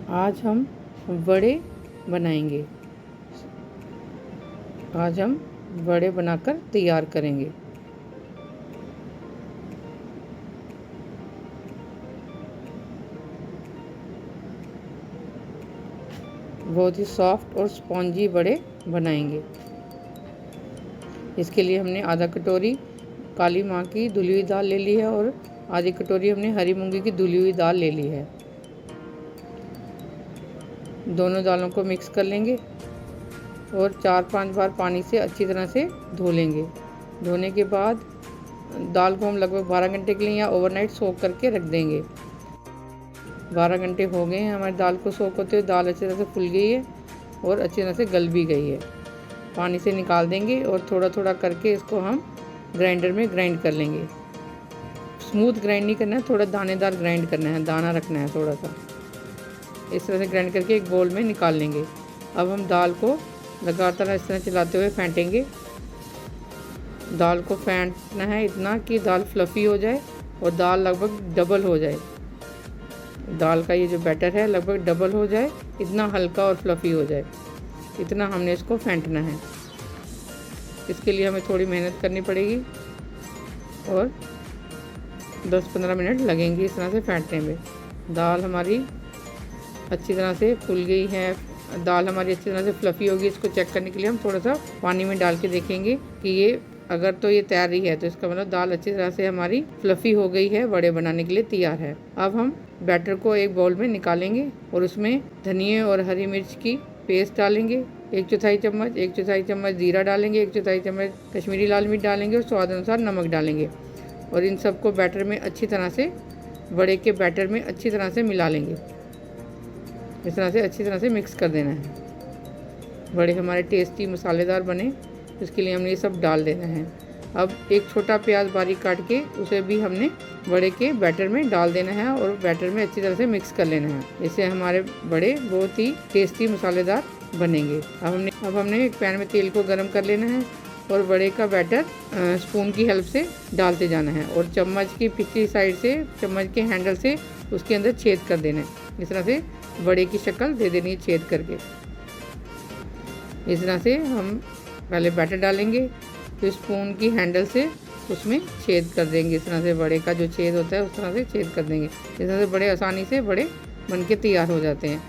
आज हम वड़े बनाएंगे। आज हम वड़े बनाकर तैयार करेंगे। बहुत ही सॉफ्ट और स्पॉन्जी वड़े बनाएंगे। इसके लिए हमने आधा कटोरी काली माँ की धुली हुई दाल ले ली है और आधी कटोरी हमने हरी मूंगी की धुली हुई दाल ले ली है। दोनों दालों को मिक्स कर लेंगे और 4-5 बार पानी से अच्छी तरह से धो लेंगे। धोने के बाद दाल को हम लगभग 12 घंटे के लिए या ओवरनाइट सोक करके रख देंगे। 12 घंटे हो गए हैं हमारी दाल को सोक होते हुए। दाल अच्छी तरह से फूल गई है और अच्छी तरह से गल भी गई है। पानी से निकाल देंगे और थोड़ा थोड़ा करके इसको हम ग्राइंडर में ग्राइंड कर लेंगे। स्मूथ ग्राइंड नहीं करना है, थोड़ा दानेदार ग्राइंड करना है, दाना रखना है थोड़ा सा। इस तरह से ग्राइंड करके एक बोल में निकाल लेंगे। अब हम दाल को लगातार इस तरह चलाते हुए फेंटेंगे। दाल को फेंटना है इतना कि दाल फ्लफ़ी हो जाए और दाल लगभग डबल हो जाए। दाल का ये जो बैटर है लगभग डबल हो जाए, इतना हल्का और फ्लफ़ी हो जाए, इतना हमने इसको फेंटना है। इसके लिए हमें थोड़ी मेहनत करनी पड़ेगी और 10-15 मिनट लगेंगे इस तरह से फेंटने में। दाल हमारी अच्छी तरह से फूल गई है, दाल हमारी अच्छी तरह से फ्लफ़ी होगी। इसको चेक करने के लिए हम थोड़ा सा पानी में डाल के देखेंगे कि ये अगर तो ये तैयार रही है तो इसका मतलब दाल अच्छी तरह से हमारी फ्लफ़ी हो गई है, वड़े बनाने के लिए तैयार है। अब हम बैटर को एक बाउल में निकालेंगे और उसमें धनिए और हरी मिर्च की पेस्ट डालेंगे 1/4 चम्मच, 1/4 चम्मच जीरा डालेंगे, 1/4 चम्मच कश्मीरी लाल मिर्च डालेंगे और स्वाद अनुसार नमक डालेंगे। और इन सबको बैटर में अच्छी तरह से, वड़े के बैटर में अच्छी तरह से मिला लेंगे। इस तरह से अच्छी तरह से मिक्स कर देना है। वड़े हमारे टेस्टी मसालेदार बने, इसके लिए हमने ये सब डाल देना है। अब एक छोटा प्याज बारीक काट के उसे भी हमने वड़े के बैटर में डाल देना है और बैटर में अच्छी तरह से मिक्स कर लेना है। इससे हमारे वड़े बहुत ही टेस्टी मसालेदार बनेंगे। अब हमने एक पैन में तेल को गर्म कर लेना है और वड़े का बैटर स्पून की हेल्प से डालते जाना है और चम्मच की पिछली साइड से, चम्मच के हैंडल से उसके अंदर छेद कर देना है। इस तरह से वड़े की शक्ल दे देनी है छेद करके। इस तरह से हम पहले बैटर डालेंगे, फिर स्पून की हैंडल से उसमें छेद कर देंगे। इस तरह से वड़े का जो छेद होता है उस तरह से छेद कर देंगे। इस तरह से बड़े आसानी से वड़े बन के तैयार हो जाते हैं।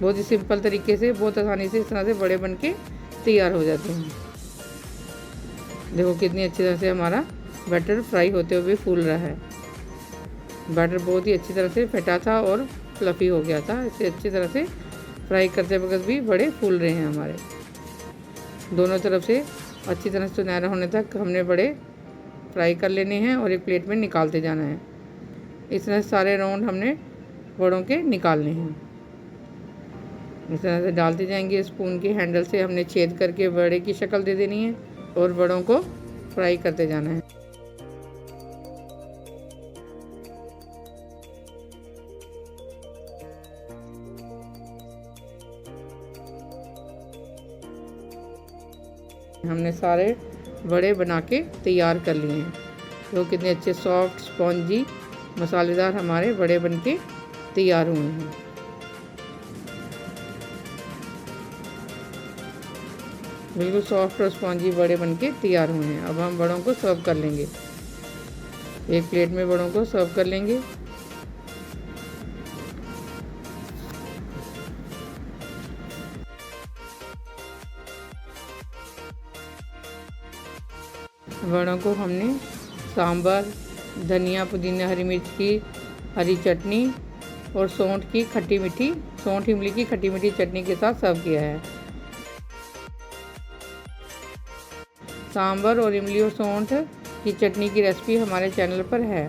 बहुत ही सिंपल तरीके से, बहुत आसानी से इस तरह से वड़े बन के तैयार हो जाते हैं। देखो कितनी अच्छी तरह से हमारा बैटर फ्राई होते हुए फूल रहा है। बैटर बहुत ही अच्छी तरह से फटा था और फ्लफ़ी हो गया था। इसे अच्छी तरह से फ्राई करते वक्त भी बड़े फूल रहे हैं हमारे। दोनों तरफ से अच्छी तरह से सुनहरा होने तक हमने बड़े फ्राई कर लेने हैं और एक प्लेट में निकालते जाना है। इस तरह से सारे राउंड हमने वड़ों के निकालने हैं। इस तरह से डालते जाएंगे। स्पून के हैंडल से हमने छेद करके वड़े की शक्ल दे देनी है और वड़ों को फ्राई करते जाना है। हमने सारे वड़े बना के तैयार कर लिए हैं। तो कितने अच्छे सॉफ्ट स्पॉन्जी मसालेदार हमारे वड़े बन के तैयार हुए हैं। बिल्कुल सॉफ्ट और स्पॉन्जी वड़े बन के तैयार हुए हैं। अब हम वड़ों को सर्व कर लेंगे। एक प्लेट में वड़ों को सर्व कर लेंगे। वड़ों को हमने सांभर, धनिया, पुदीना, हरी मिर्च की हरी चटनी और सौंठ इमली की खट्टी मीठी चटनी के साथ सर्व किया है। सांभर और इमली और सौंठ की चटनी की रेसिपी हमारे चैनल पर है।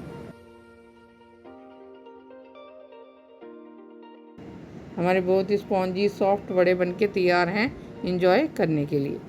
हमारे बहुत ही स्पॉन्जी सॉफ्ट वड़े बनके तैयार हैं एंजॉय करने के लिए।